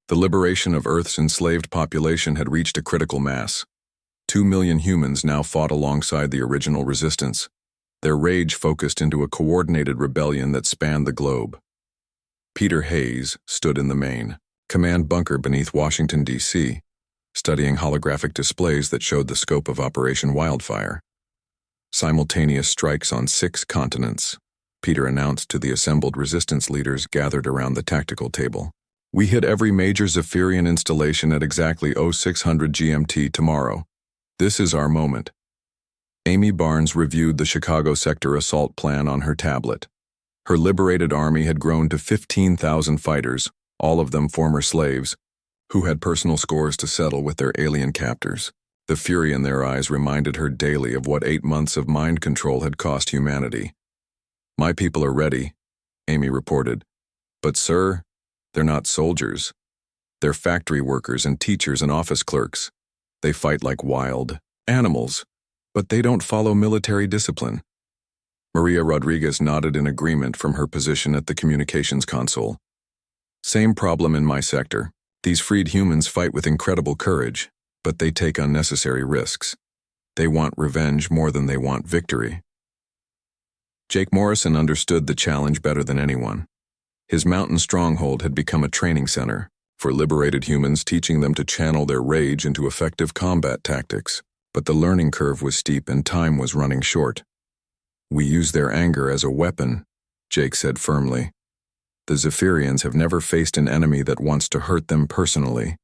The liberation of Earth's enslaved population had reached a critical mass. 2 million humans now fought alongside the original resistance. Their rage focused into a coordinated rebellion that spanned the globe. Peter Hayes stood in the main command bunker beneath Washington, D.C., studying holographic displays that showed the scope of Operation Wildfire. Simultaneous strikes on 6 continents, Peter announced to the assembled resistance leaders gathered around the tactical table. We hit every major Zephyrian installation at exactly 0600 GMT tomorrow. This is our moment. Amy Barnes reviewed the Chicago sector assault plan on her tablet. Her liberated army had grown to 15,000 fighters, all of them former slaves, who had personal scores to settle with their alien captors. The fury in their eyes reminded her daily of what 8 months of mind control had cost humanity. My people are ready, Amy reported. But sir, they're not soldiers. They're factory workers and teachers and office clerks. They fight like wild animals, but they don't follow military discipline. Maria Rodriguez nodded in agreement from her position at the communications console. Same problem in my sector. These freed humans fight with incredible courage, but they take unnecessary risks. They want revenge more than they want victory. Jake Morrison understood the challenge better than anyone. His mountain stronghold had become a training center for liberated humans, teaching them to channel their rage into effective combat tactics. But the learning curve was steep and time was running short. We use their anger as a weapon, Jake said firmly. The Zephyrians have never faced an enemy that wants to hurt them personally.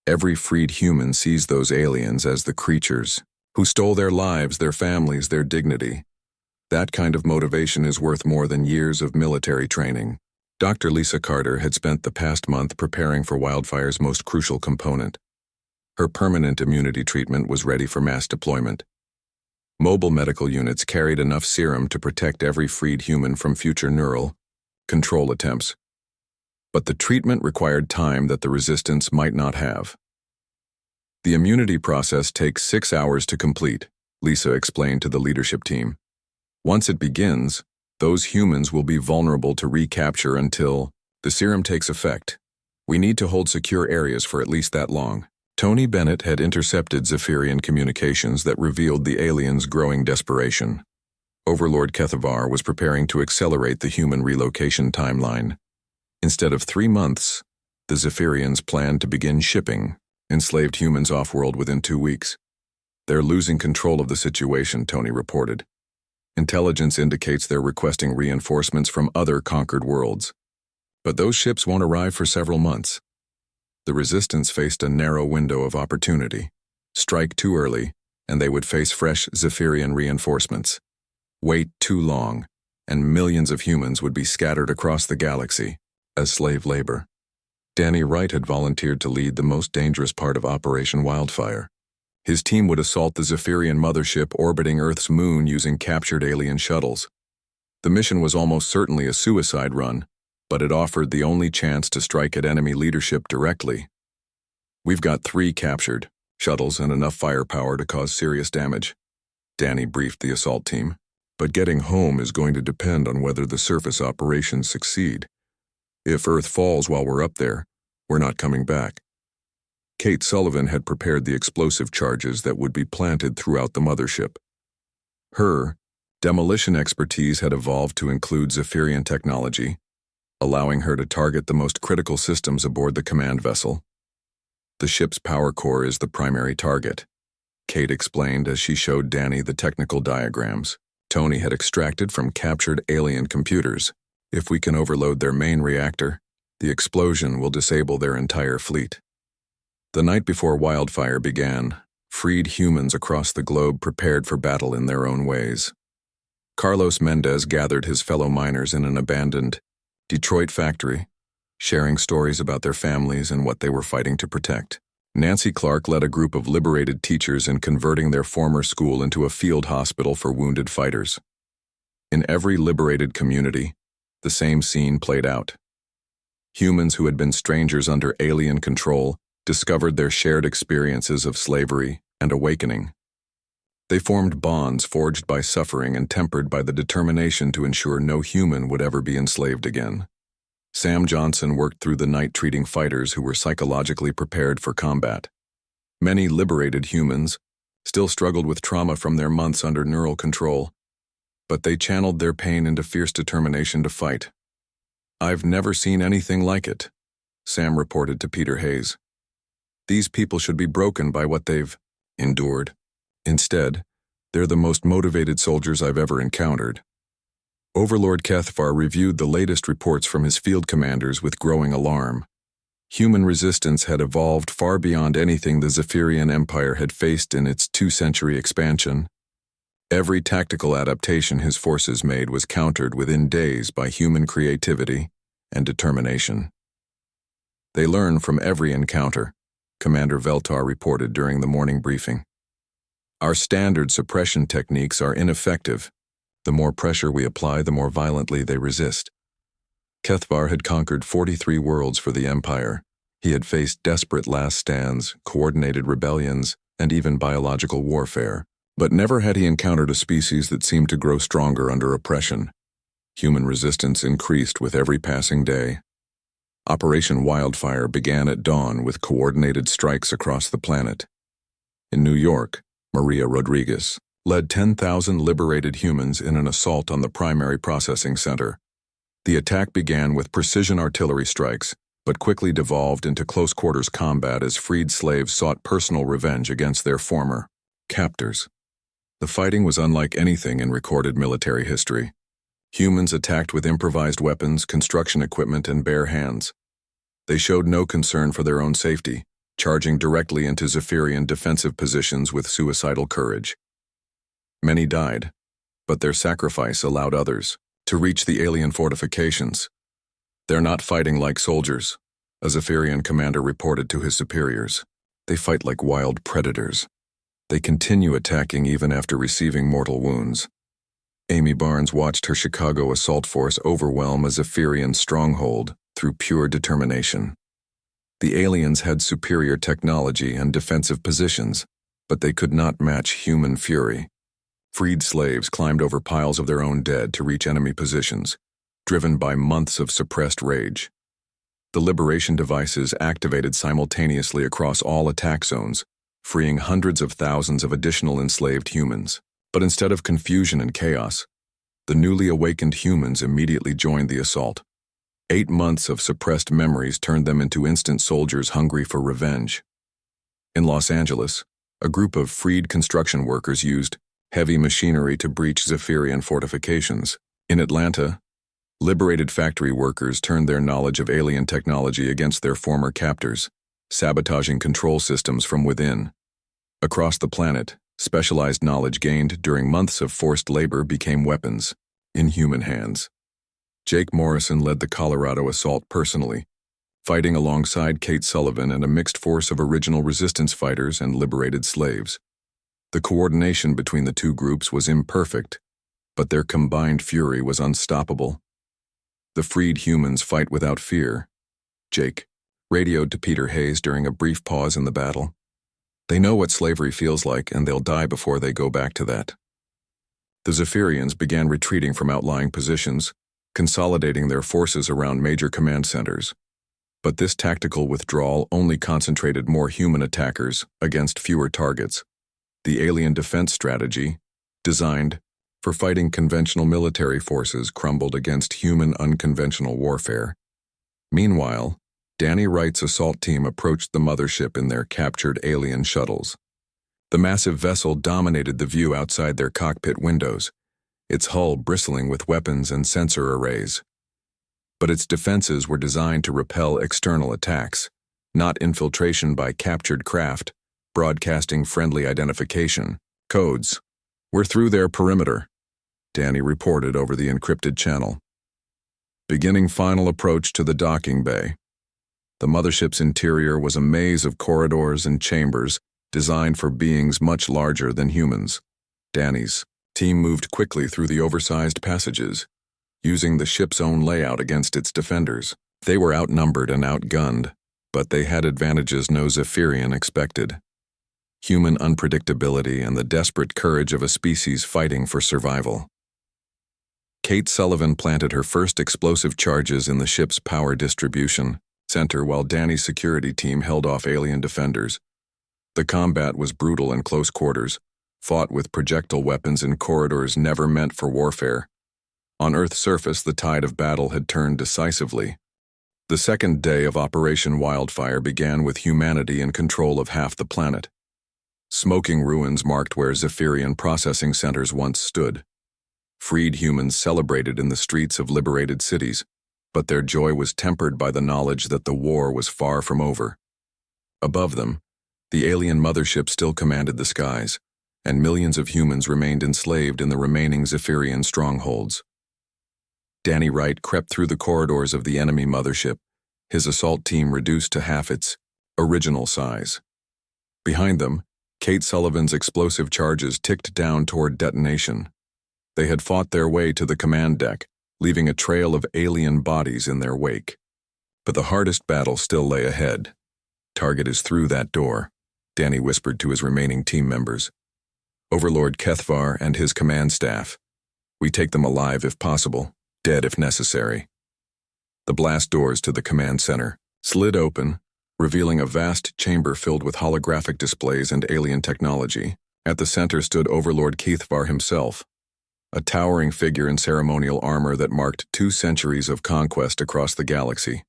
Every freed human sees those aliens as the creatures who stole their lives, their families, their dignity. That kind of motivation is worth more than years of military training. Dr. Lisa Carter had spent the past month preparing for Wildfire's most crucial component. Her permanent immunity treatment was ready for mass deployment. Mobile medical units carried enough serum to protect every freed human from future neural control attempts. But the treatment required time that the resistance might not have. The immunity process takes 6 hours to complete, Lisa explained to the leadership team. Once it begins, those humans will be vulnerable to recapture until the serum takes effect. We need to hold secure areas for at least that long. Tony Bennett had intercepted Zephyrian communications that revealed the aliens' growing desperation. Overlord Kethavar was preparing to accelerate the human relocation timeline. Instead of 3 months, the Zephyrians planned to begin shipping enslaved humans off-world within 2 weeks. They're losing control of the situation, Tony reported. Intelligence indicates they're requesting reinforcements from other conquered worlds. But those ships won't arrive for several months. The resistance faced a narrow window of opportunity. Strike too early, and they would face fresh Zephyrian reinforcements. Wait too long, and millions of humans would be scattered across the galaxy as slave labor. Danny Wright had volunteered to lead the most dangerous part of Operation Wildfire. His team would assault the Zephyrian mothership orbiting Earth's moon using captured alien shuttles. The mission was almost certainly a suicide run, but it offered the only chance to strike at enemy leadership directly. We've got 3 captured shuttles and enough firepower to cause serious damage, Danny briefed the assault team. But getting home is going to depend on whether the surface operations succeed. If Earth falls while we're up there, we're not coming back. Kate Sullivan had prepared the explosive charges that would be planted throughout the mothership. Her demolition expertise had evolved to include Zephyrian technology, allowing her to target the most critical systems aboard the command vessel. The ship's power core is the primary target, Kate explained as she showed Danny the technical diagrams Tony had extracted from captured alien computers. If we can overload their main reactor, the explosion will disable their entire fleet. The night before Wildfire began, freed humans across the globe prepared for battle in their own ways. Carlos Mendez gathered his fellow miners in an abandoned Detroit factory, sharing stories about their families and what they were fighting to protect. Nancy Clark led a group of liberated teachers in converting their former school into a field hospital for wounded fighters. In every liberated community, the same scene played out. Humans who had been strangers under alien control discovered their shared experiences of slavery and awakening. They formed bonds forged by suffering and tempered by the determination to ensure no human would ever be enslaved again. Sam Johnson worked through the night treating fighters who were psychologically prepared for combat. Many liberated humans still struggled with trauma from their months under neural control, but they channeled their pain into fierce determination to fight. "I've never seen anything like it," Sam reported to Peter Hayes. "These people should be broken by what they've endured. Instead, they're the most motivated soldiers I've ever encountered." Overlord Cathvar reviewed the latest reports from his field commanders with growing alarm. Human resistance had evolved far beyond anything the Zephyrian Empire had faced in its 2-century expansion. Every tactical adaptation his forces made was countered within days by human creativity and determination. "They learn from every encounter," Commander Veltar reported during the morning briefing. "Our standard suppression techniques are ineffective. The more pressure we apply, the more violently they resist." Cathvar had conquered 43 worlds for the Empire. He had faced desperate last stands, coordinated rebellions, and even biological warfare. But never had he encountered a species that seemed to grow stronger under oppression. Human resistance increased with every passing day. Operation Wildfire began at dawn with coordinated strikes across the planet. In New York, Maria Rodriguez led 10,000 liberated humans in an assault on the primary processing center. The attack began with precision artillery strikes, but quickly devolved into close-quarters combat as freed slaves sought personal revenge against their former captors. The fighting was unlike anything in recorded military history. Humans attacked with improvised weapons, construction equipment, and bare hands. They showed no concern for their own safety, charging directly into Zephyrian defensive positions with suicidal courage. Many died, but their sacrifice allowed others to reach the alien fortifications. "They're not fighting like soldiers," a Zephyrian commander reported to his superiors. "They fight like wild predators. They continue attacking even after receiving mortal wounds." Amy Barnes watched her Chicago assault force overwhelm a Zephyrian stronghold through pure determination. The aliens had superior technology and defensive positions, but they could not match human fury. Freed slaves climbed over piles of their own dead to reach enemy positions, driven by months of suppressed rage. The liberation devices activated simultaneously across all attack zones, freeing hundreds of thousands of additional enslaved humans. But instead of confusion and chaos, the newly awakened humans immediately joined the assault. 8 months of suppressed memories turned them into instant soldiers hungry for revenge. In Los Angeles, a group of freed construction workers used heavy machinery to breach Zephyrian fortifications. In Atlanta, liberated factory workers turned their knowledge of alien technology against their former captors, sabotaging control systems from within. Across the planet, specialized knowledge gained during months of forced labor became weapons in human hands. Jake Morrison led the Colorado assault personally, fighting alongside Kate Sullivan and a mixed force of original resistance fighters and liberated slaves. The coordination between the two groups was imperfect, but their combined fury was unstoppable. The freed humans fight without fear, Jake radioed to Peter Hayes during a brief pause in the battle. "They know what slavery feels like, and they'll die before they go back to that." The Zephyrians began retreating from outlying positions, consolidating their forces around major command centers. But this tactical withdrawal only concentrated more human attackers against fewer targets. The alien defense strategy, designed for fighting conventional military forces, crumbled against human unconventional warfare. Meanwhile, Danny Wright's assault team approached the mothership in their captured alien shuttles. The massive vessel dominated the view outside their cockpit windows, its hull bristling with weapons and sensor arrays. But its defenses were designed to repel external attacks, not infiltration by captured craft, broadcasting friendly identification codes. "We're through their perimeter," Danny reported over the encrypted channel. "Beginning final approach to the docking bay." The mothership's interior was a maze of corridors and chambers designed for beings much larger than humans. Danny's team moved quickly through the oversized passages, using the ship's own layout against its defenders. They were outnumbered and outgunned, but they had advantages no Zephyrian expected. Human unpredictability and the desperate courage of a species fighting for survival. Kate Sullivan planted her first explosive charges in the ship's power distribution center while Danny's security team held off alien defenders. The combat was brutal in close quarters, fought with projectile weapons in corridors never meant for warfare. On Earth's surface, the tide of battle had turned decisively. The second day of Operation Wildfire began with humanity in control of half the planet. Smoking ruins marked where Zephyrian processing centers once stood. Freed humans celebrated in the streets of liberated cities, but their joy was tempered by the knowledge that the war was far from over. Above them, the alien mothership still commanded the skies, and millions of humans remained enslaved in the remaining Zephyrian strongholds. Danny Wright crept through the corridors of the enemy mothership, his assault team reduced to half its original size. Behind them, Kate Sullivan's explosive charges ticked down toward detonation. They had fought their way to the command deck, leaving a trail of alien bodies in their wake. But the hardest battle still lay ahead. "Target is through that door," Danny whispered to his remaining team members. "Overlord Kethvar and his command staff. We take them alive if possible, dead if necessary." The blast doors to the command center slid open, revealing a vast chamber filled with holographic displays and alien technology. At the center stood Overlord Kethvar himself, a towering figure in ceremonial armor that marked 2 centuries of conquest across the galaxy.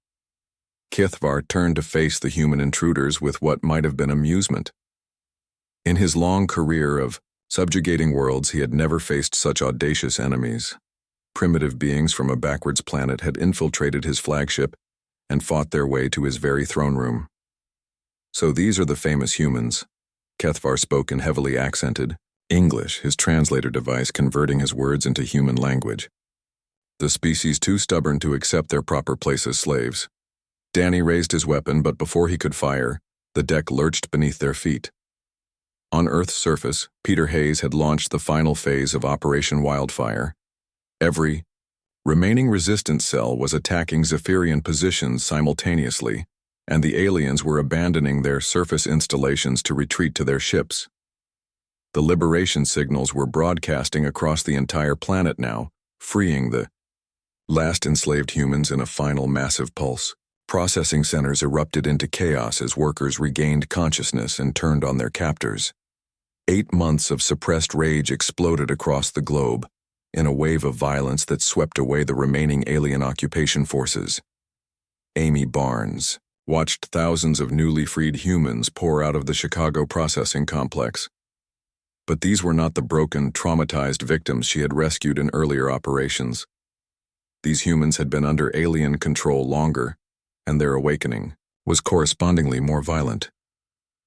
Kethvar turned to face the human intruders with what might have been amusement. In his long career of subjugating worlds, he had never faced such audacious enemies. Primitive beings from a backwards planet had infiltrated his flagship and fought their way to his very throne room. "So these are the famous humans," Kethvar spoke in heavily accented English, his translator device converting his words into human language. "The species too stubborn to accept their proper place as slaves." Danny raised his weapon, but before he could fire, the deck lurched beneath their feet. On Earth's surface, Peter Hayes had launched the final phase of Operation Wildfire. Every remaining resistance cell was attacking Zephyrian positions simultaneously, and the aliens were abandoning their surface installations to retreat to their ships. The liberation signals were broadcasting across the entire planet now, freeing the last enslaved humans in a final massive pulse. Processing centers erupted into chaos as workers regained consciousness and turned on their captors. 8 months of suppressed rage exploded across the globe, in a wave of violence that swept away the remaining alien occupation forces. Amy Barnes watched thousands of newly freed humans pour out of the Chicago processing complex. But these were not the broken, traumatized victims she had rescued in earlier operations. These humans had been under alien control longer, and their awakening was correspondingly more violent.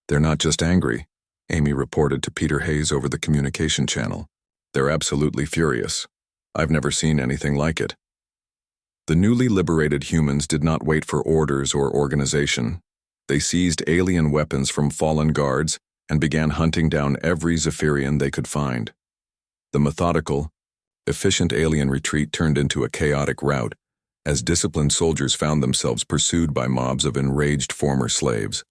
"They're not just angry," Amy reported to Peter Hayes over the communication channel. "They're absolutely furious. I've never seen anything like it." The newly liberated humans did not wait for orders or organization. They seized alien weapons from fallen guards and began hunting down every Zephyrian they could find. The methodical, efficient alien retreat turned into a chaotic rout, as disciplined soldiers found themselves pursued by mobs of enraged former slaves.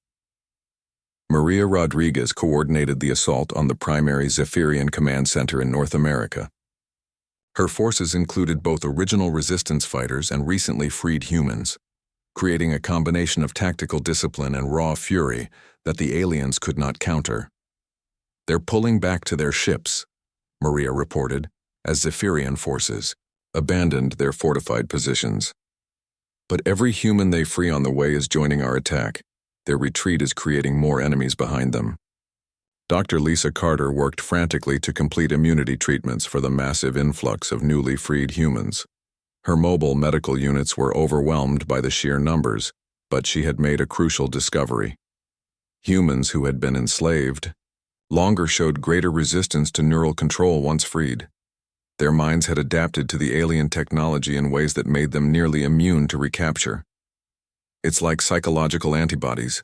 Maria Rodriguez coordinated the assault on the primary Zephyrian command center in North America. Her forces included both original resistance fighters and recently freed humans, creating a combination of tactical discipline and raw fury that the aliens could not counter. "They're pulling back to their ships," Maria reported, as Zephyrian forces abandoned their fortified positions. "But every human they free on the way is joining our attack. Their retreat is creating more enemies behind them." Dr. Lisa Carter worked frantically to complete immunity treatments for the massive influx of newly freed humans. Her mobile medical units were overwhelmed by the sheer numbers, but she had made a crucial discovery. Humans who had been enslaved longer showed greater resistance to neural control once freed. Their minds had adapted to the alien technology in ways that made them nearly immune to recapture. "It's like psychological antibodies,"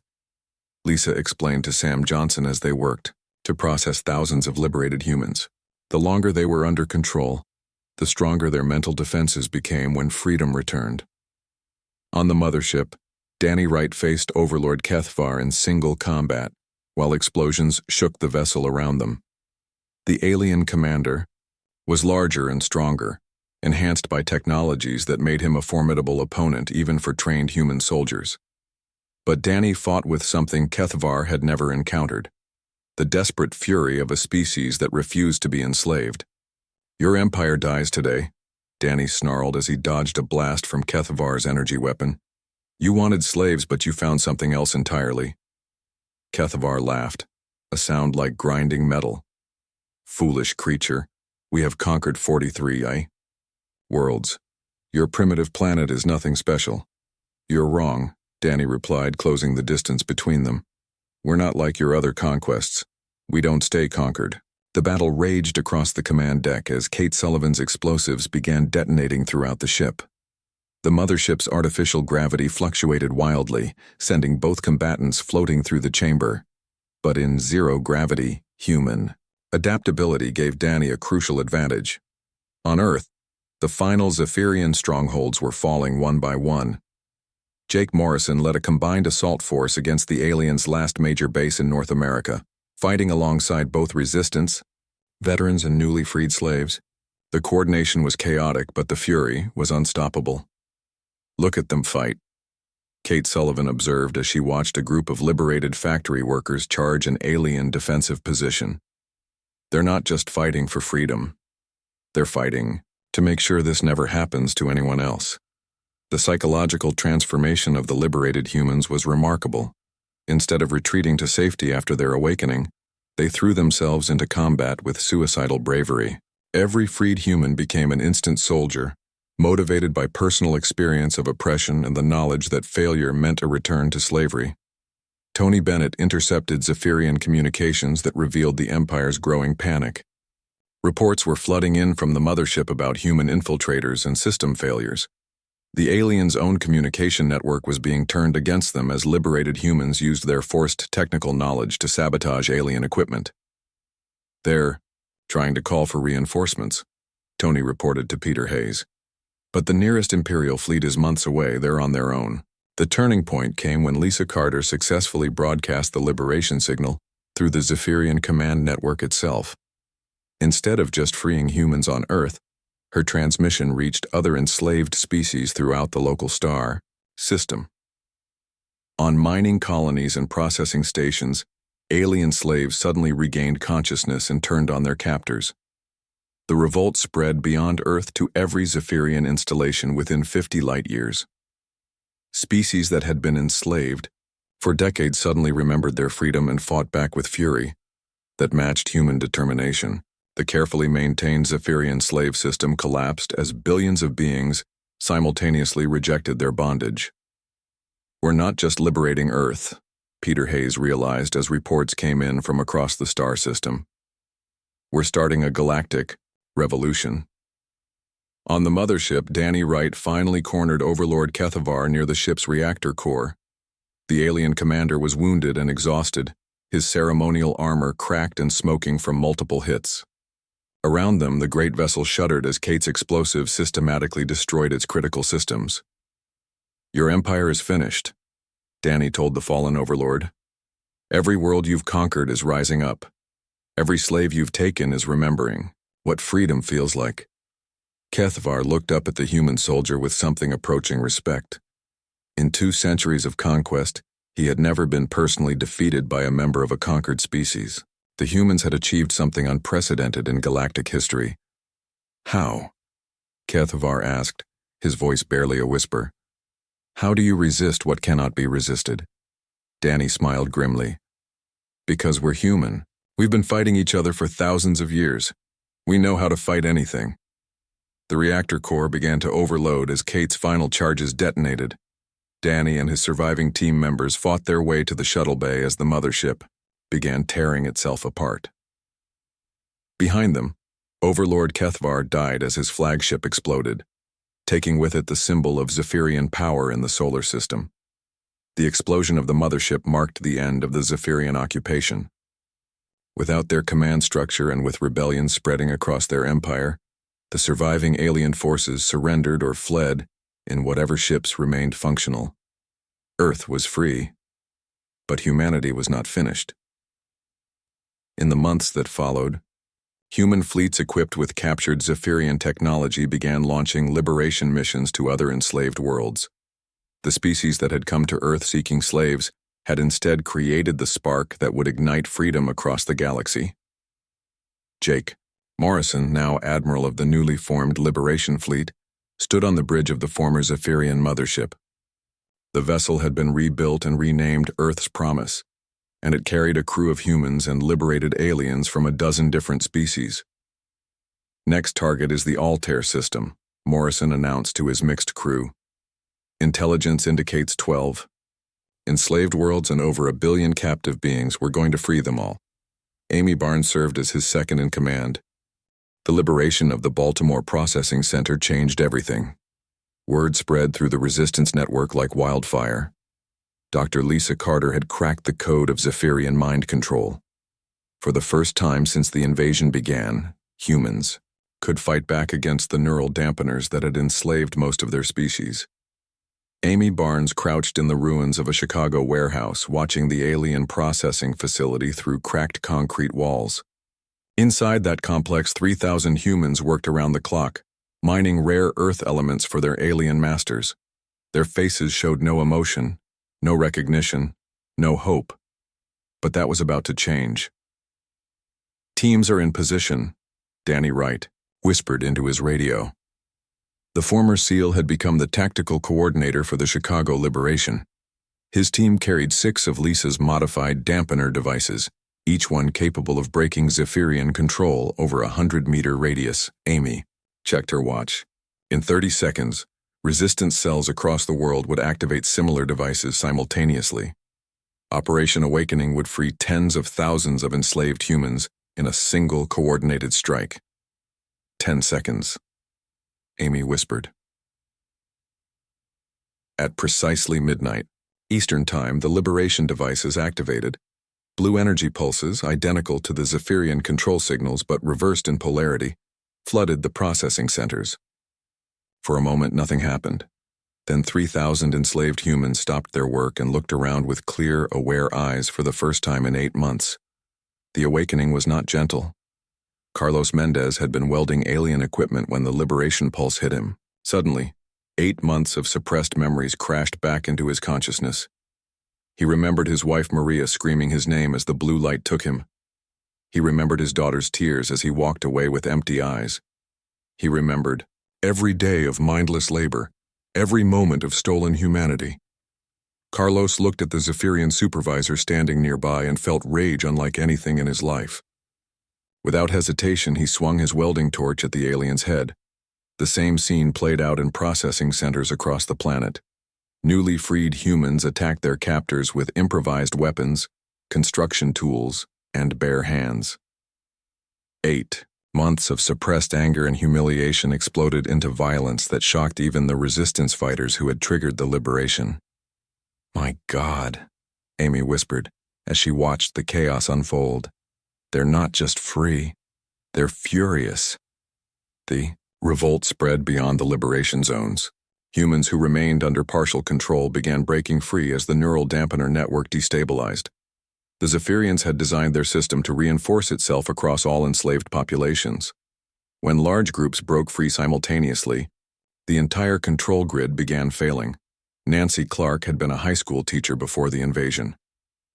Lisa explained to Sam Johnson as they worked to process thousands of liberated humans. The longer they were under control, the stronger their mental defenses became when freedom returned. On the mothership, Danny Wright faced Overlord Kethvar in single combat, while explosions shook the vessel around them. The alien commander was larger and stronger, enhanced by technologies that made him a formidable opponent even for trained human soldiers. But Danny fought with something Kethvar had never encountered: the desperate fury of a species that refused to be enslaved. "Your empire dies today," Danny snarled as he dodged a blast from Kethvar's energy weapon. "You wanted slaves, but you found something else entirely." Kethvar laughed, a sound like grinding metal. "Foolish creature, we have conquered 43 worlds. Your primitive planet is nothing special." "You're wrong," Danny replied, closing the distance between them. "We're not like your other conquests. We don't stay conquered." The battle raged across the command deck as Kate Sullivan's explosives began detonating throughout the ship. The mothership's artificial gravity fluctuated wildly, sending both combatants floating through the chamber. But in zero-gravity, human adaptability gave Danny a crucial advantage. On Earth, the final Zephyrian strongholds were falling one by one. Jake Morrison led a combined assault force against the aliens' last major base in North America, fighting alongside both resistance, veterans and newly freed slaves. The coordination was chaotic, but the fury was unstoppable. "Look at them fight," Kate Sullivan observed as she watched a group of liberated factory workers charge an alien defensive position. "They're not just fighting for freedom. They're fighting to make sure this never happens to anyone else." The psychological transformation of the liberated humans was remarkable. Instead of retreating to safety after their awakening, they threw themselves into combat with suicidal bravery. Every freed human became an instant soldier, motivated by personal experience of oppression and the knowledge that failure meant a return to slavery. Tony Bennett intercepted Zephyrian communications that revealed the Empire's growing panic. Reports were flooding in from the mothership about human infiltrators and system failures. The aliens' own communication network was being turned against them as liberated humans used their forced technical knowledge to sabotage alien equipment. "They're trying to call for reinforcements," Tony reported to Peter Hayes. "But the nearest Imperial fleet is months away. They're on their own." The turning point came when Lisa Carter successfully broadcast the liberation signal through the Zephyrian command network itself. Instead of just freeing humans on Earth, her transmission reached other enslaved species throughout the local star system. On mining colonies and processing stations, alien slaves suddenly regained consciousness and turned on their captors. The revolt spread beyond Earth to every Zephyrian installation within 50 light-years. Species that had been enslaved for decades suddenly remembered their freedom and fought back with fury that matched human determination. The carefully maintained Zephyrian slave system collapsed as billions of beings simultaneously rejected their bondage. "We're not just liberating Earth," Peter Hayes realized as reports came in from across the star system. "We're starting a galactic revolution." On the mothership, Danny Wright finally cornered Overlord Kethvar near the ship's reactor core. The alien commander was wounded and exhausted, his ceremonial armor cracked and smoking from multiple hits. Around them, the great vessel shuddered as Kate's explosives systematically destroyed its critical systems. "Your empire is finished," Danny told the fallen overlord. "Every world you've conquered is rising up. Every slave you've taken is remembering what freedom feels like." Kethvar looked up at the human soldier with something approaching respect. In 2 centuries of conquest, he had never been personally defeated by a member of a conquered species. The humans had achieved something unprecedented in galactic history. "How?" Kethvar asked, his voice barely a whisper. "How do you resist what cannot be resisted?" Danny smiled grimly. "Because we're human. We've been fighting each other for thousands of years. We know how to fight anything." The reactor core began to overload as Kate's final charges detonated. Danny and his surviving team members fought their way to the shuttle bay as the mothership began tearing itself apart. Behind them, Overlord Kethvar died as his flagship exploded, taking with it the symbol of Zephyrian power in the solar system. The explosion of the mothership marked the end of the Zephyrian occupation. Without their command structure and with rebellion spreading across their empire, the surviving alien forces surrendered or fled in whatever ships remained functional. Earth was free, but humanity was not finished. In the months that followed, Human fleets equipped with captured Zephyrian technology began launching liberation missions to other enslaved worlds. The species that had come to Earth seeking slaves had instead created the spark that would ignite freedom across the galaxy. Jake Morrison, now admiral of the newly formed Liberation Fleet, stood on the bridge of the former Zephyrian mothership. The vessel had been rebuilt and renamed Earth's Promise, and it carried a crew of humans and liberated aliens from a dozen different species. Next target is the Altair system, Morrison announced to his mixed crew. Intelligence indicates 12. Enslaved worlds and over 1 billion captive beings. We're going to free them all. Amy Barnes served as his second in command. The liberation of the Baltimore Processing Center changed everything. Word spread through the resistance network like wildfire. Dr. Lisa Carter had cracked the code of Zephyrian mind control. For the first time since the invasion began, humans could fight back against the neural dampeners that had enslaved most of their species. Amy Barnes crouched in the ruins of a Chicago warehouse, watching the alien processing facility through cracked concrete walls. Inside that complex, 3,000 humans worked around the clock, mining rare earth elements for their alien masters. Their faces showed no emotion, no recognition, no hope. But that was about to change. "Teams are in position," Danny Wright whispered into his radio. The former SEAL had become the tactical coordinator for the Chicago Liberation. His team carried 6 of Lisa's modified dampener devices, each one capable of breaking Zephyrian control over a 100-meter radius. Amy checked her watch. In 30 seconds, resistance cells across the world would activate similar devices simultaneously. Operation Awakening would free tens of thousands of enslaved humans in a single coordinated strike. 10 seconds, Amy whispered. At precisely midnight, Eastern Time, the liberation devices activated. Blue energy pulses, identical to the Zephyrian control signals but reversed in polarity, flooded the processing centers. For a moment, nothing happened. Then 3,000 enslaved humans stopped their work and looked around with clear, aware eyes for the first time in 8 months. The awakening was not gentle. Carlos Mendez had been welding alien equipment when the liberation pulse hit him. Suddenly, 8 months of suppressed memories crashed back into his consciousness. He remembered his wife Maria screaming his name as the blue light took him. He remembered his daughter's tears as he walked away with empty eyes. He remembered every day of mindless labor, every moment of stolen humanity. Carlos looked at the Zephyrian supervisor standing nearby and felt rage unlike anything in his life. Without hesitation, he swung his welding torch at the alien's head. The same scene played out in processing centers across the planet. Newly freed humans attacked their captors with improvised weapons, construction tools, and bare hands. 8 months of suppressed anger and humiliation exploded into violence that shocked even the resistance fighters who had triggered the liberation. "My God," Amy whispered as she watched the chaos unfold. "They're not just free, they're furious." The revolt spread beyond the liberation zones. Humans who remained under partial control began breaking free as the neural dampener network destabilized. The Zephyrians had designed their system to reinforce itself across all enslaved populations. When large groups broke free simultaneously, the entire control grid began failing. Nancy Clark had been a high school teacher before the invasion.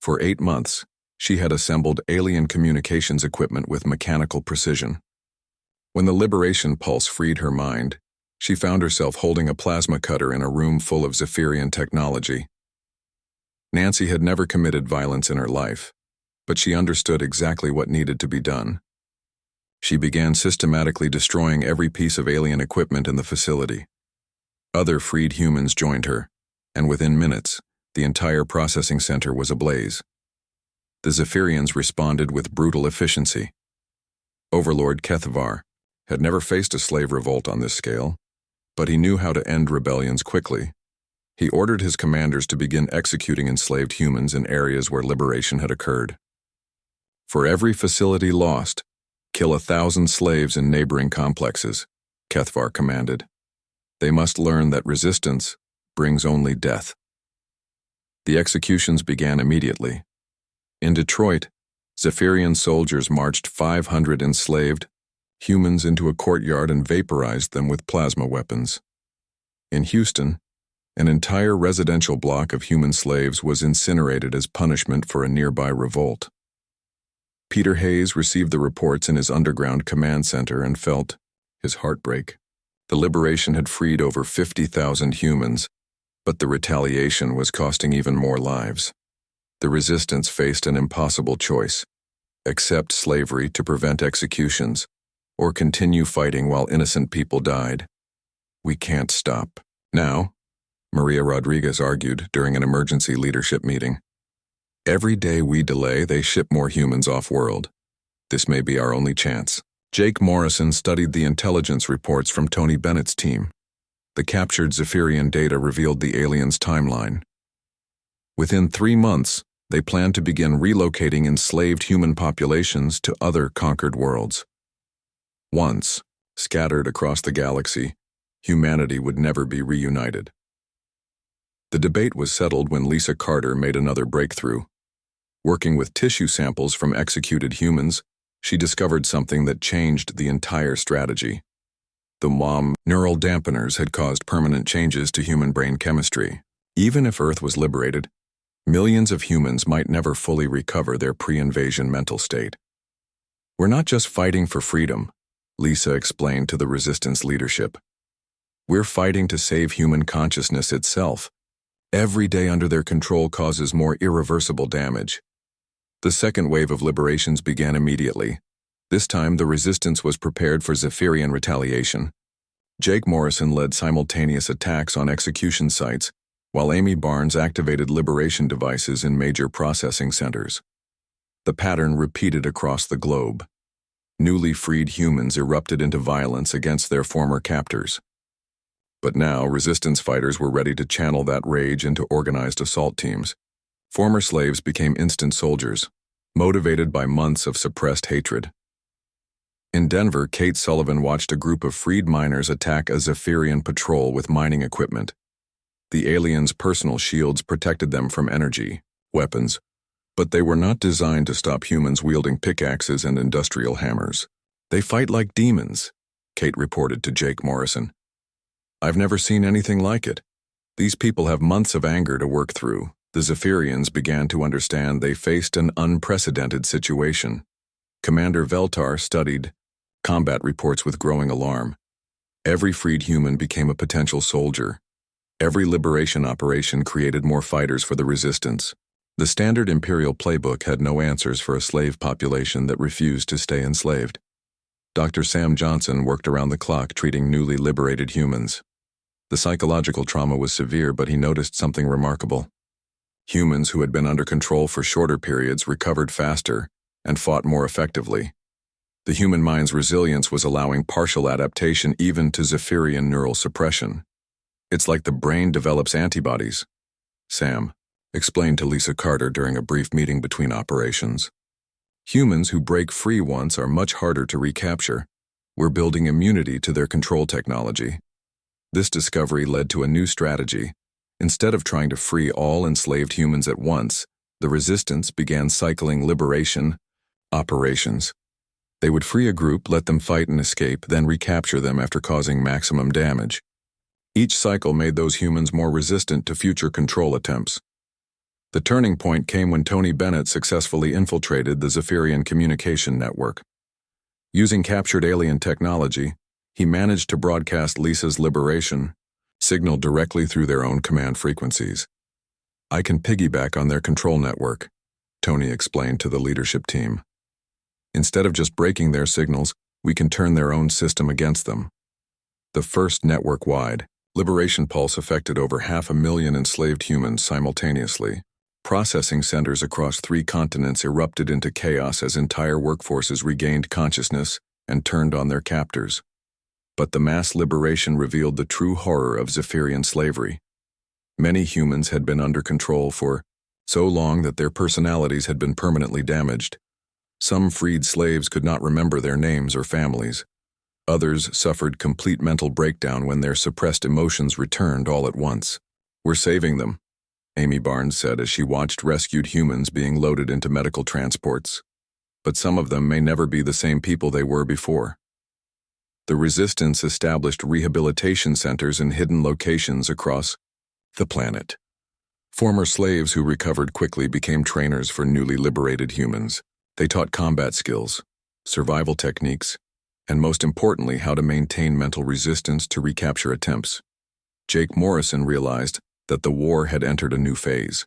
For 8 months, she had assembled alien communications equipment with mechanical precision. When the liberation pulse freed her mind, she found herself holding a plasma cutter in a room full of Zephyrian technology. Nancy had never committed violence in her life, but she understood exactly what needed to be done. She began systematically destroying every piece of alien equipment in the facility. Other freed humans joined her, and within minutes, the entire processing center was ablaze. The Zephyrians responded with brutal efficiency. Overlord Kethvar had never faced a slave revolt on this scale, but he knew how to end rebellions quickly. He ordered his commanders to begin executing enslaved humans in areas where liberation had occurred. "For every facility lost, kill 1,000 slaves in neighboring complexes," Kethvar commanded. "They must learn that resistance brings only death." The executions began immediately. In Detroit, Zephyrian soldiers marched 500 enslaved humans into a courtyard and vaporized them with plasma weapons. In Houston, an entire residential block of human slaves was incinerated as punishment for a nearby revolt. Peter Hayes received the reports in his underground command center and felt his heart break. The liberation had freed over 50,000 humans, but the retaliation was costing even more lives. The resistance faced an impossible choice: accept slavery to prevent executions, or continue fighting while innocent people died. We can't stop. Now, Maria Rodriguez argued during an emergency leadership meeting. Every day we delay, they ship more humans off-world. This may be our only chance. Jake Morrison studied the intelligence reports from Tony Bennett's team. The captured Zephyrian data revealed the aliens' timeline. Within 3 months, they planned to begin relocating enslaved human populations to other conquered worlds. Once, scattered across the galaxy, humanity would never be reunited. The debate was settled when Lisa Carter made another breakthrough. Working with tissue samples from executed humans, she discovered something that changed the entire strategy. The MOM neural dampeners had caused permanent changes to human brain chemistry. Even if Earth was liberated, millions of humans might never fully recover their pre-invasion mental state. We're not just fighting for freedom, Lisa explained to the resistance leadership. We're fighting to save human consciousness itself. Every day under their control causes more irreversible damage. The second wave of liberations began immediately. This time, the resistance was prepared for Zephyrian retaliation. Jake Morrison led simultaneous attacks on execution sites, while Amy Barnes activated liberation devices in major processing centers. The pattern repeated across the globe. Newly freed humans erupted into violence against their former captors. But now, resistance fighters were ready to channel that rage into organized assault teams. Former slaves became instant soldiers, motivated by months of suppressed hatred. In Denver, Kate Sullivan watched a group of freed miners attack a Zephyrian patrol with mining equipment. The aliens' personal shields protected them from energy, weapons, but they were not designed to stop humans wielding pickaxes and industrial hammers. They fight like demons, Kate reported to Jake Morrison. I've never seen anything like it. These people have months of anger to work through. The Zephyrians began to understand they faced an unprecedented situation. Commander Veltar studied combat reports with growing alarm. Every freed human became a potential soldier. Every liberation operation created more fighters for the resistance. The standard Imperial playbook had no answers for a slave population that refused to stay enslaved. Dr. Sam Johnson worked around the clock treating newly liberated humans. The psychological trauma was severe, but he noticed something remarkable. Humans who had been under control for shorter periods recovered faster and fought more effectively. The human mind's resilience was allowing partial adaptation even to Zephyrian neural suppression. It's like the brain develops antibodies, Sam explained to Lisa Carter during a brief meeting between operations. Humans who break free once are much harder to recapture. We're building immunity to their control technology. This discovery led to a new strategy. Instead of trying to free all enslaved humans at once, the resistance began cycling liberation operations. They would free a group, let them fight and escape, then recapture them after causing maximum damage. Each cycle made those humans more resistant to future control attempts. The turning point came when Tony Bennett successfully infiltrated the Zephyrian communication network. Using captured alien technology, he managed to broadcast Lisa's liberation signal directly through their own command frequencies. I can piggyback on their control network, Tony explained to the leadership team. Instead of just breaking their signals, we can turn their own system against them. The first network-wide liberation pulse affected over 500,000 enslaved humans simultaneously. Processing centers across 3 continents erupted into chaos as entire workforces regained consciousness and turned on their captors. But the mass liberation revealed the true horror of Zephyrian slavery. Many humans had been under control for so long that their personalities had been permanently damaged. Some freed slaves could not remember their names or families. Others suffered complete mental breakdown when their suppressed emotions returned all at once. We're saving them, Amy Barnes said as she watched rescued humans being loaded into medical transports. but some of them may never be the same people they were before. The Resistance established rehabilitation centers in hidden locations across the planet. Former slaves who recovered quickly became trainers for newly liberated humans. They taught combat skills, survival techniques, and most importantly, how to maintain mental resistance to recapture attempts. Jake Morrison realized that the war had entered a new phase.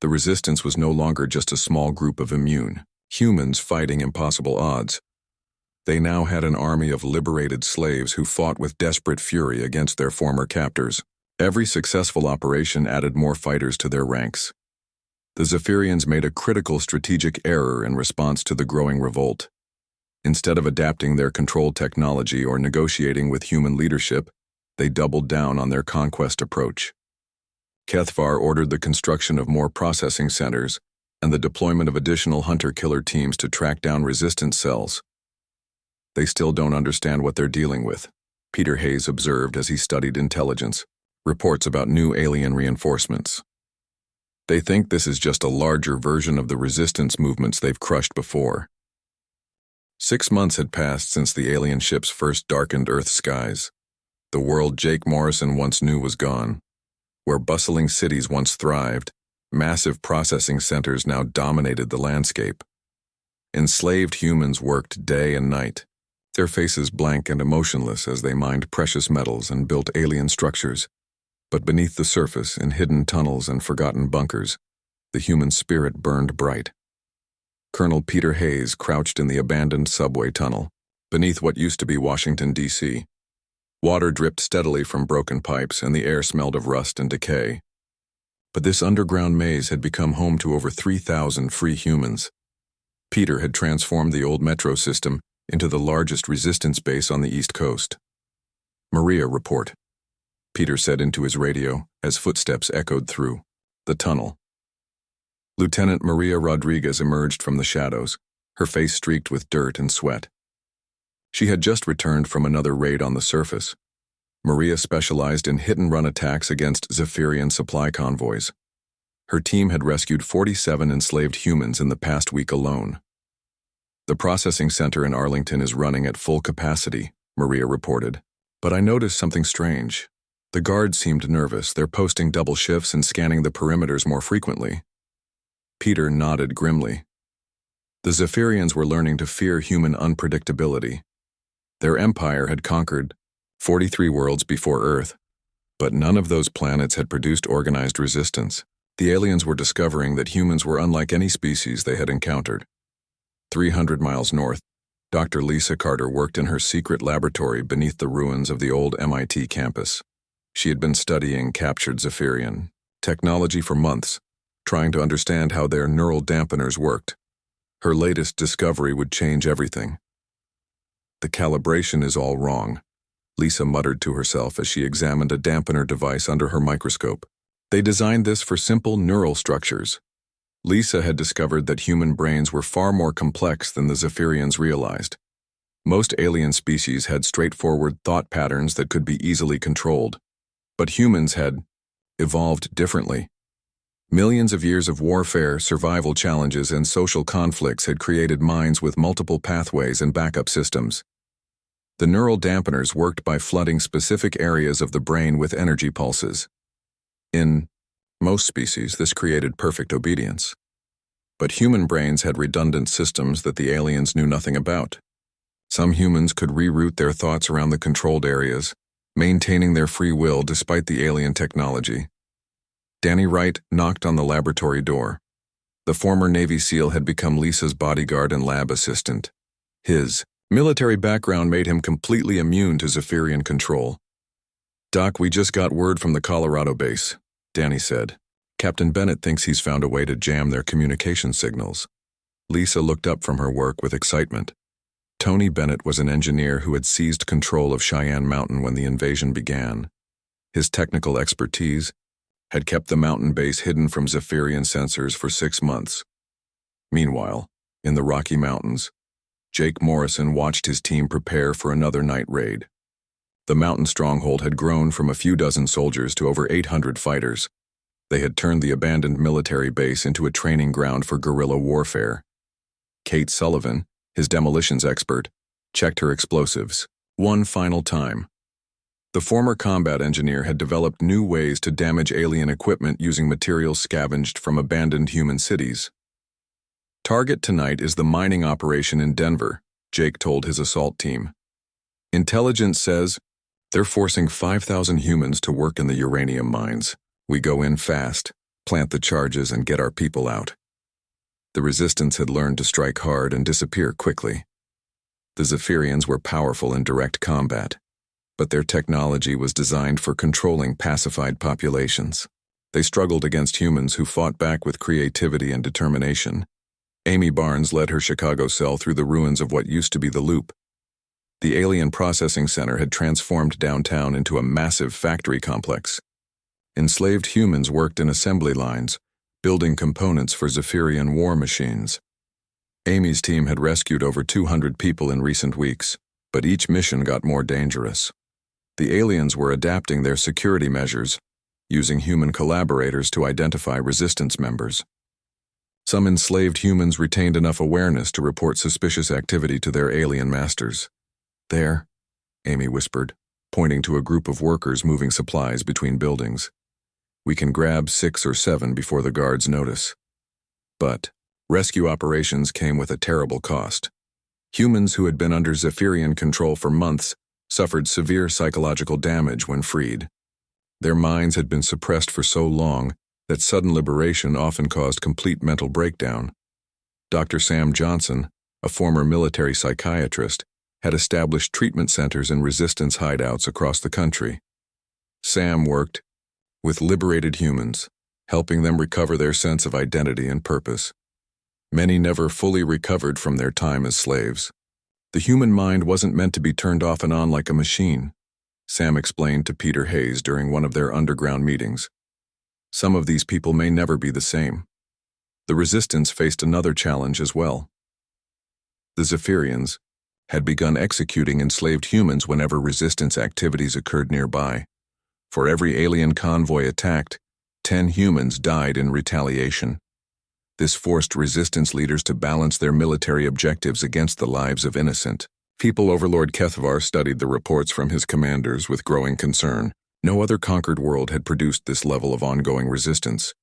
The Resistance was no longer just a small group of immune humans fighting impossible odds. They now had an army of liberated slaves who fought with desperate fury against their former captors. Every successful operation added more fighters to their ranks. The Zephyrians made a critical strategic error in response to the growing revolt. Instead of adapting their control technology or negotiating with human leadership, they doubled down on their conquest approach. Kethvar ordered the construction of more processing centers and the deployment of additional hunter-killer teams to track down resistance cells. They still don't understand what they're dealing with, Peter Hayes observed as he studied intelligence reports about new alien reinforcements. They think this is just a larger version of the resistance movements they've crushed before. 6 months had passed since the alien ships first darkened Earth's skies. The world Jake Morrison once knew was gone. Where bustling cities once thrived, massive processing centers now dominated the landscape. Enslaved humans worked day and night, their faces blank and emotionless as they mined precious metals and built alien structures. But beneath the surface, in hidden tunnels and forgotten bunkers, the human spirit burned bright. Colonel Peter Hayes crouched in the abandoned subway tunnel, beneath what used to be Washington, D.C. Water dripped steadily from broken pipes and the air smelled of rust and decay. But this underground maze had become home to over 3,000 free humans. Peter had transformed the old metro system into the largest resistance base on the East Coast. "Maria, report," Peter said into his radio as footsteps echoed through the tunnel. Lieutenant Maria Rodriguez emerged from the shadows, her face streaked with dirt and sweat. She had just returned from another raid on the surface. Maria specialized in hit-and-run attacks against Zephyrian supply convoys. Her team had rescued 47 enslaved humans in the past week alone. "The processing center in Arlington is running at full capacity," Maria reported. "But I noticed something strange. The guards seemed nervous. They're posting double shifts and scanning the perimeters more frequently." Peter nodded grimly. The Zephyrians were learning to fear human unpredictability. Their empire had conquered 43 worlds before Earth, but none of those planets had produced organized resistance. The aliens were discovering that humans were unlike any species they had encountered. 300 miles north, Dr. Lisa Carter worked in her secret laboratory beneath the ruins of the old MIT campus. She had been studying captured Zephyrian technology for months, trying to understand how their neural dampeners worked. Her latest discovery would change everything. "The calibration is all wrong," Lisa muttered to herself as she examined a dampener device under her microscope. They designed this for simple neural structures. Lisa had discovered that human brains were far more complex than the Zephyrians realized. Most alien species had straightforward thought patterns that could be easily controlled, but humans had evolved differently. Millions of years of warfare, survival challenges, and social conflicts had created minds with multiple pathways and backup systems. The neural dampeners worked by flooding specific areas of the brain with energy pulses. In most species, this created perfect obedience. But human brains had redundant systems that the aliens knew nothing about. Some humans could reroute their thoughts around the controlled areas, maintaining their free will despite the alien technology. Danny Wright knocked on the laboratory door. The former Navy SEAL had become Lisa's bodyguard and lab assistant. His military background made him completely immune to Zephyrian control. "Doc, we just got word from the Colorado base," Danny said. "Captain Bennett thinks he's found a way to jam their communication signals." Lisa looked up from her work with excitement. Tony Bennett was an engineer who had seized control of Cheyenne Mountain when the invasion began. His technical expertise had kept the mountain base hidden from Zephyrian sensors for 6 months. Meanwhile, in the Rocky Mountains, Jake Morrison watched his team prepare for another night raid. The mountain stronghold had grown from a few dozen soldiers to over 800 fighters. They had turned the abandoned military base into a training ground for guerrilla warfare. Kate Sullivan, his demolitions expert, checked her explosives one final time. The former combat engineer had developed new ways to damage alien equipment using materials scavenged from abandoned human cities. "Target tonight is the mining operation in Denver," Jake told his assault team. "Intelligence says they're forcing 5,000 humans to work in the uranium mines. We go in fast, plant the charges, and get our people out." The resistance had learned to strike hard and disappear quickly. The Zephyrians were powerful in direct combat, but their technology was designed for controlling pacified populations. They struggled against humans who fought back with creativity and determination. Amy Barnes led her Chicago cell through the ruins of what used to be the Loop. The Alien Processing Center had transformed downtown into a massive factory complex. Enslaved humans worked in assembly lines, building components for Zephyrian war machines. Amy's team had rescued over 200 people in recent weeks, but each mission got more dangerous. The aliens were adapting their security measures, using human collaborators to identify resistance members. Some enslaved humans retained enough awareness to report suspicious activity to their alien masters. "There," Amy whispered, pointing to a group of workers moving supplies between buildings. "We can grab 6 or 7 before the guards notice." But rescue operations came with a terrible cost. Humans who had been under Zephyrian control for months suffered severe psychological damage when freed. Their minds had been suppressed for so long that sudden liberation often caused complete mental breakdown. Dr. Sam Johnson, a former military psychiatrist, had established treatment centers and resistance hideouts across the country. Sam worked with liberated humans, helping them recover their sense of identity and purpose. Many never fully recovered from their time as slaves. The human mind wasn't meant to be turned off and on like a machine, Sam explained to Peter Hayes during one of their underground meetings. Some of these people may never be the same. The resistance faced another challenge as well. The Zephyrians had begun executing enslaved humans whenever resistance activities occurred nearby. For every alien convoy attacked, 10 humans died in retaliation. This forced resistance leaders to balance their military objectives against the lives of innocent people. Overlord Kethvar studied the reports from his commanders with growing concern. No other conquered world had produced this level of ongoing resistance.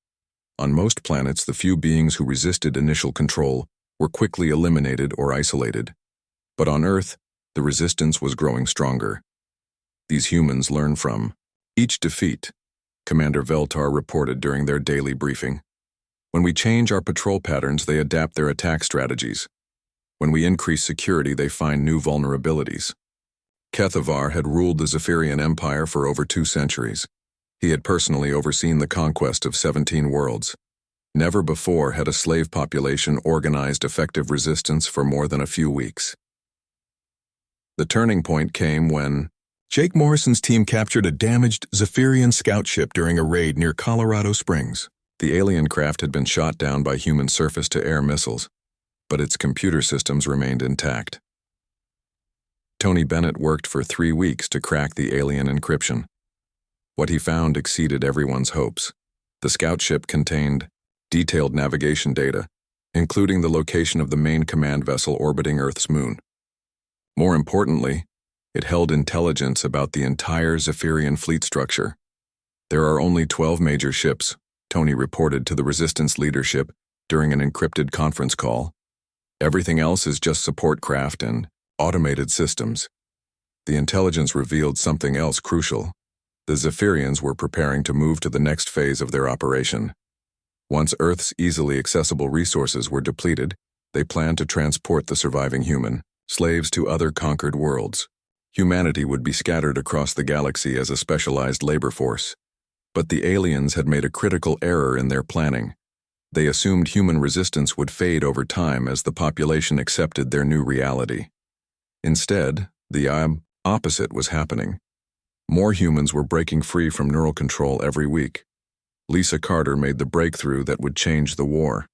On most planets, the few beings who resisted initial control were quickly eliminated or isolated. But on Earth, the resistance was growing stronger. These humans learn from each defeat, Commander Veltar reported during their daily briefing. When we change our patrol patterns, they adapt their attack strategies. When we increase security, they find new vulnerabilities. Kethvar had ruled the Zephyrian Empire for over 2 centuries. He had personally overseen the conquest of 17 worlds. Never before had a slave population organized effective resistance for more than a few weeks. The turning point came when Jake Morrison's team captured a damaged Zephyrian scout ship during a raid near Colorado Springs. The alien craft had been shot down by human surface-to-air missiles, but its computer systems remained intact. Tony Bennett worked for 3 weeks to crack the alien encryption. What he found exceeded everyone's hopes. The scout ship contained detailed navigation data, including the location of the main command vessel orbiting Earth's moon. More importantly, it held intelligence about the entire Zephyrian fleet structure. "There are only 12 major ships," Tony reported to the resistance leadership during an encrypted conference call. "Everything else is just support craft and automated systems." The intelligence revealed something else crucial. The Zephyrians were preparing to move to the next phase of their operation. Once Earth's easily accessible resources were depleted, they planned to transport the surviving human slaves to other conquered worlds. Humanity would be scattered across the galaxy as a specialized labor force. But the aliens had made a critical error in their planning. They assumed human resistance would fade over time as the population accepted their new reality. Instead, the opposite was happening. More humans were breaking free from neural control every week. Lisa Carter made the breakthrough that would change the war.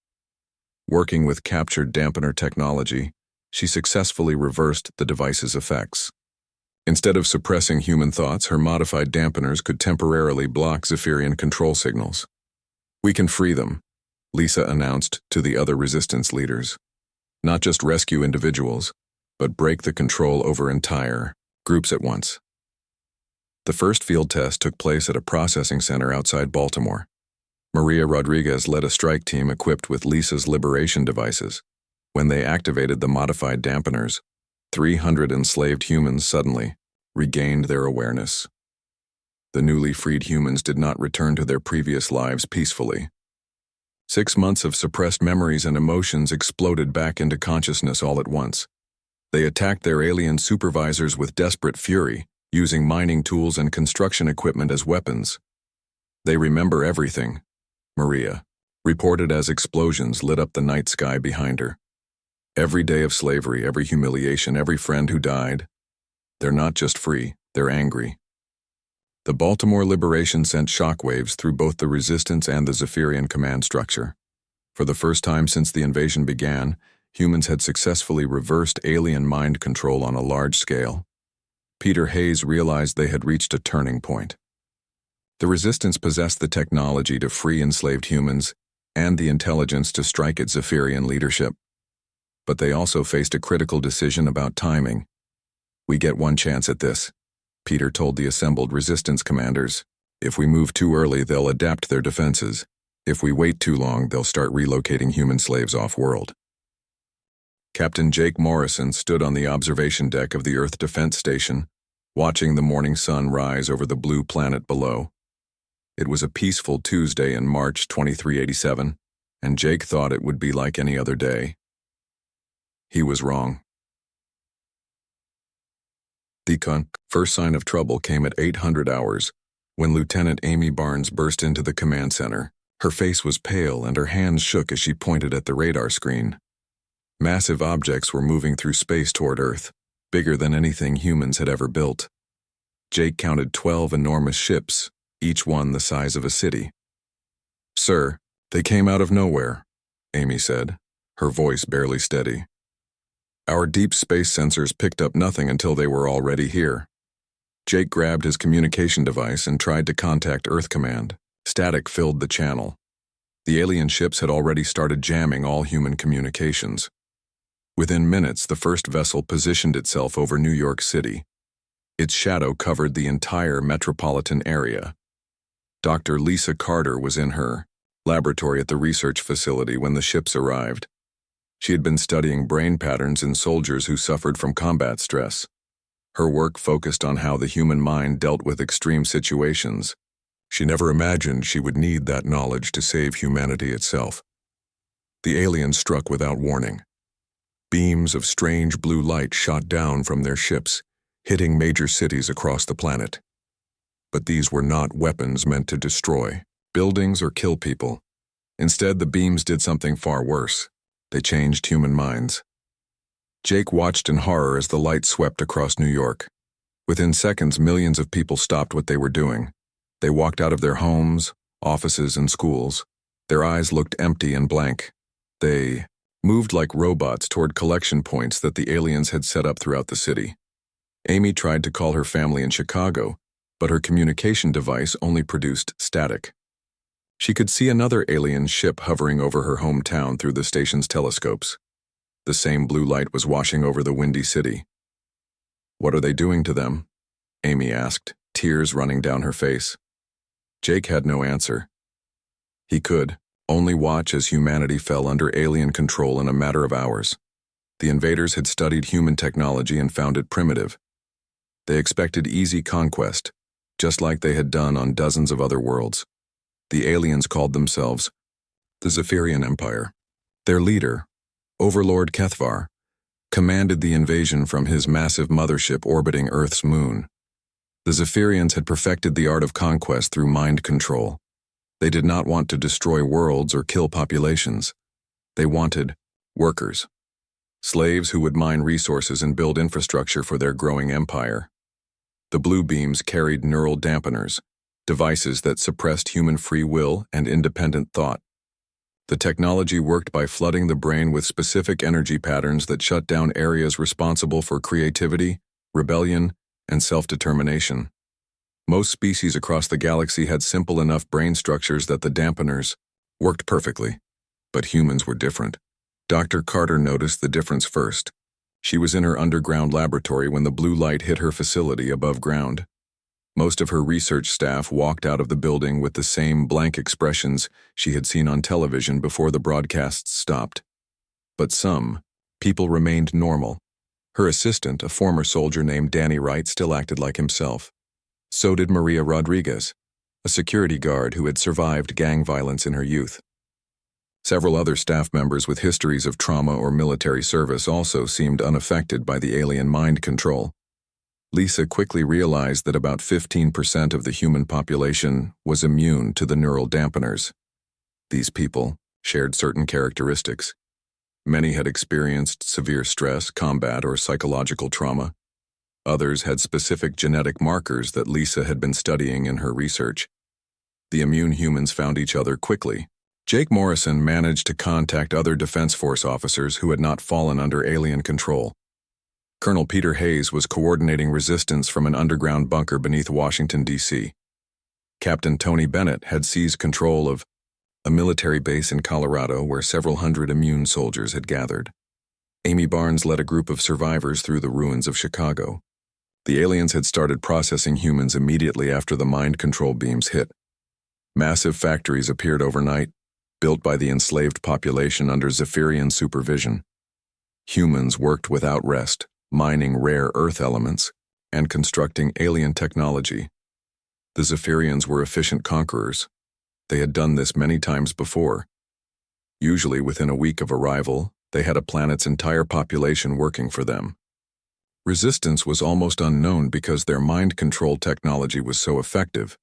Working with captured dampener technology, she successfully reversed the device's effects. Instead of suppressing human thoughts, her modified dampeners could temporarily block Zephyrian control signals. "We can free them," Lisa announced to the other resistance leaders. Not just rescue individuals, but break the control over entire groups at once. The first field test took place at a processing center outside Baltimore. Maria Rodriguez led a strike team equipped with Lisa's liberation devices. When they activated the modified dampeners, 300 enslaved humans suddenly regained their awareness. The newly freed humans did not return to their previous lives peacefully. 6 months of suppressed memories and emotions exploded back into consciousness all at once. They attacked their alien supervisors with desperate fury, using mining tools and construction equipment as weapons. They remember everything, Maria reported as explosions lit up the night sky behind her. Every day of slavery, every humiliation, every friend who died. They're not just free, they're angry. The Baltimore liberation sent shockwaves through both the resistance and the Zephyrian command structure. For the first time since the invasion began, humans had successfully reversed alien mind control on a large scale. Peter Hayes realized they had reached a turning point. The resistance possessed the technology to free enslaved humans and the intelligence to strike at Zephyrian leadership. But they also faced a critical decision about timing. "We get one chance at this," Peter told the assembled resistance commanders. "If we move too early, they'll adapt their defenses. If we wait too long, they'll start relocating human slaves off-world." Captain Jake Morrison stood on the observation deck of the Earth Defense Station, watching the morning sun rise over the blue planet below. It was a peaceful Tuesday in March 2387, and Jake thought it would be like any other day. He was wrong. The first sign of trouble came at 800 hours, when Lieutenant Amy Barnes burst into the command center. Her face was pale and her hands shook as she pointed at the radar screen. Massive objects were moving through space toward Earth, bigger than anything humans had ever built. Jake counted 12 enormous ships, each one the size of a city. "Sir, they came out of nowhere," Amy said, her voice barely steady. "Our deep space sensors picked up nothing until they were already here." Jake grabbed his communication device and tried to contact Earth Command. Static filled the channel. The alien ships had already started jamming all human communications. Within minutes, the first vessel positioned itself over New York City. Its shadow covered the entire metropolitan area. Dr. Lisa Carter was in her laboratory at the research facility when the ships arrived. She had been studying brain patterns in soldiers who suffered from combat stress. Her work focused on how the human mind dealt with extreme situations. She never imagined she would need that knowledge to save humanity itself. The aliens struck without warning. Beams of strange blue light shot down from their ships, hitting major cities across the planet. But these were not weapons meant to destroy buildings or kill people. Instead, the beams did something far worse. They changed human minds. Jake watched in horror as the light swept across New York. Within seconds, millions of people stopped what they were doing. They walked out of their homes, offices, and schools. Their eyes looked empty and blank. They moved like robots toward collection points that the aliens had set up throughout the city. Amy tried to call her family in Chicago, but her communication device only produced static. She could see another alien ship hovering over her hometown through the station's telescopes. The same blue light was washing over the windy city. "What are they doing to them?" Amy asked, tears running down her face. Jake had no answer. He could only watch as humanity fell under alien control in a matter of hours. The invaders had studied human technology and found it primitive. They expected easy conquest, just like they had done on dozens of other worlds. The aliens called themselves the Zephyrian Empire. Their leader, Overlord Kethvar, commanded the invasion from his massive mothership orbiting Earth's moon. The Zephyrians had perfected the art of conquest through mind control. They did not want to destroy worlds or kill populations. They wanted workers, slaves who would mine resources and build infrastructure for their growing empire. The blue beams carried neural dampeners, devices that suppressed human free will and independent thought. The technology worked by flooding the brain with specific energy patterns that shut down areas responsible for creativity, rebellion, and self-determination. Most species across the galaxy had simple enough brain structures that the dampeners worked perfectly, but humans were different. Dr. Carter noticed the difference first. She was in her underground laboratory when the blue light hit her facility above ground. Most of her research staff walked out of the building with the same blank expressions she had seen on television before the broadcasts stopped. But some people remained normal. Her assistant, a former soldier named Danny Wright, still acted like himself. So did Maria Rodriguez, a security guard who had survived gang violence in her youth. Several other staff members with histories of trauma or military service also seemed unaffected by the alien mind control. Lisa quickly realized that about 15% of the human population was immune to the neural dampeners. These people shared certain characteristics. Many had experienced severe stress, combat, or psychological trauma. Others had specific genetic markers that Lisa had been studying in her research. The immune humans found each other quickly. Jake Morrison managed to contact other Defense Force officers who had not fallen under alien control. Colonel Peter Hayes was coordinating resistance from an underground bunker beneath Washington, D.C. Captain Tony Bennett had seized control of a military base in Colorado where several hundred immune soldiers had gathered. Amy Barnes led a group of survivors through the ruins of Chicago. The aliens had started processing humans immediately after the mind control beams hit. Massive factories appeared overnight, built by the enslaved population under Zephyrian supervision. Humans worked without rest, mining rare earth elements and constructing alien technology. The Zephyrians were efficient conquerors. They had done this many times before. Usually within a week of arrival, they had a planet's entire population working for them. Resistance was almost unknown because their mind control technology was so effective,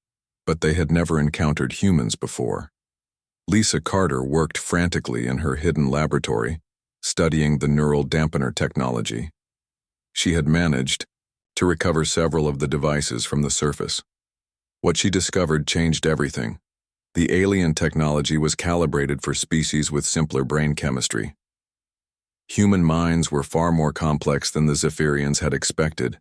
but they had never encountered humans before. Lisa Carter worked frantically in her hidden laboratory, studying the neural dampener technology. She had managed to recover several of the devices from the surface. What she discovered changed everything. The alien technology was calibrated for species with simpler brain chemistry. Human minds were far more complex than the Zephyrians had expected.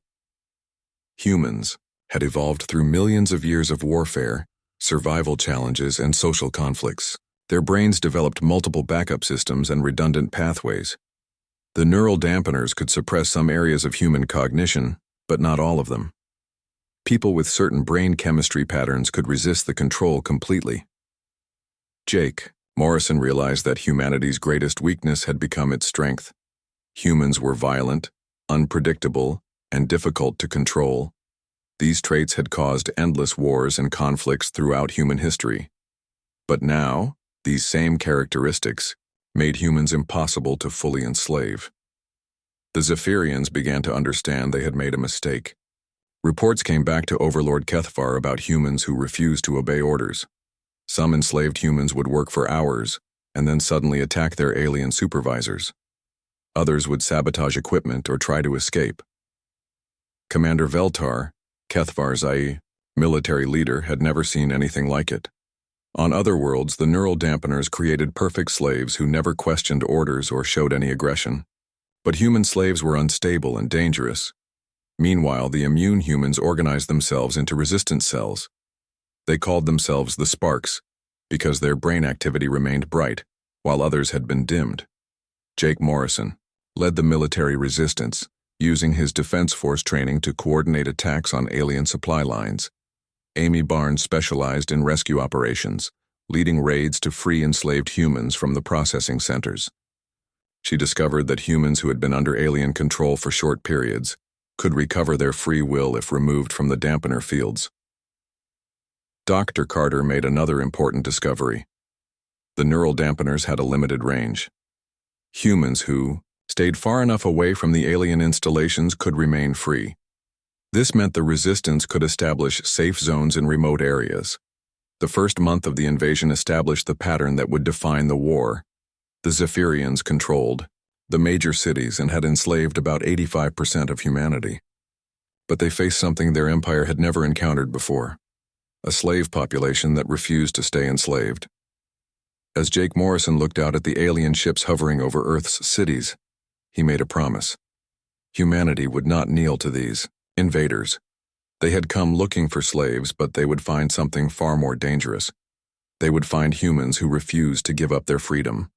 Humans had evolved through millions of years of warfare, survival challenges, and social conflicts. Their brains developed multiple backup systems and redundant pathways. The neural dampeners could suppress some areas of human cognition, but not all of them. People with certain brain chemistry patterns could resist the control completely. Jake Morrison realized that humanity's greatest weakness had become its strength. Humans were violent, unpredictable, and difficult to control. These traits had caused endless wars and conflicts throughout human history. But now, these same characteristics made humans impossible to fully enslave. The Zephyrians began to understand they had made a mistake. Reports came back to Overlord Kethvar about humans who refused to obey orders. Some enslaved humans would work for hours and then suddenly attack their alien supervisors. Others would sabotage equipment or try to escape. Commander Veltar, Kethvar's military leader, had never seen anything like it. On other worlds, the neural dampeners created perfect slaves who never questioned orders or showed any aggression. But human slaves were unstable and dangerous. Meanwhile, the immune humans organized themselves into resistance cells. They called themselves the Sparks because their brain activity remained bright, while others had been dimmed. Jake Morrison led the military resistance, using his Defense Force training to coordinate attacks on alien supply lines. Amy Barnes specialized in rescue operations, leading raids to free enslaved humans from the processing centers. She discovered that humans who had been under alien control for short periods could recover their free will if removed from the dampener fields. Dr. Carter made another important discovery. The neural dampeners had a limited range. Humans who stayed far enough away from the alien installations could remain free. This meant the resistance could establish safe zones in remote areas. The first month of the invasion established the pattern that would define the war. The Zephyrians controlled the major cities and had enslaved about 85% of humanity. But they faced something their empire had never encountered before: a slave population that refused to stay enslaved. As Jake Morrison looked out at the alien ships hovering over Earth's cities, he made a promise. Humanity would not kneel to these invaders. They had come looking for slaves, but they would find something far more dangerous. They would find humans who refused to give up their freedom.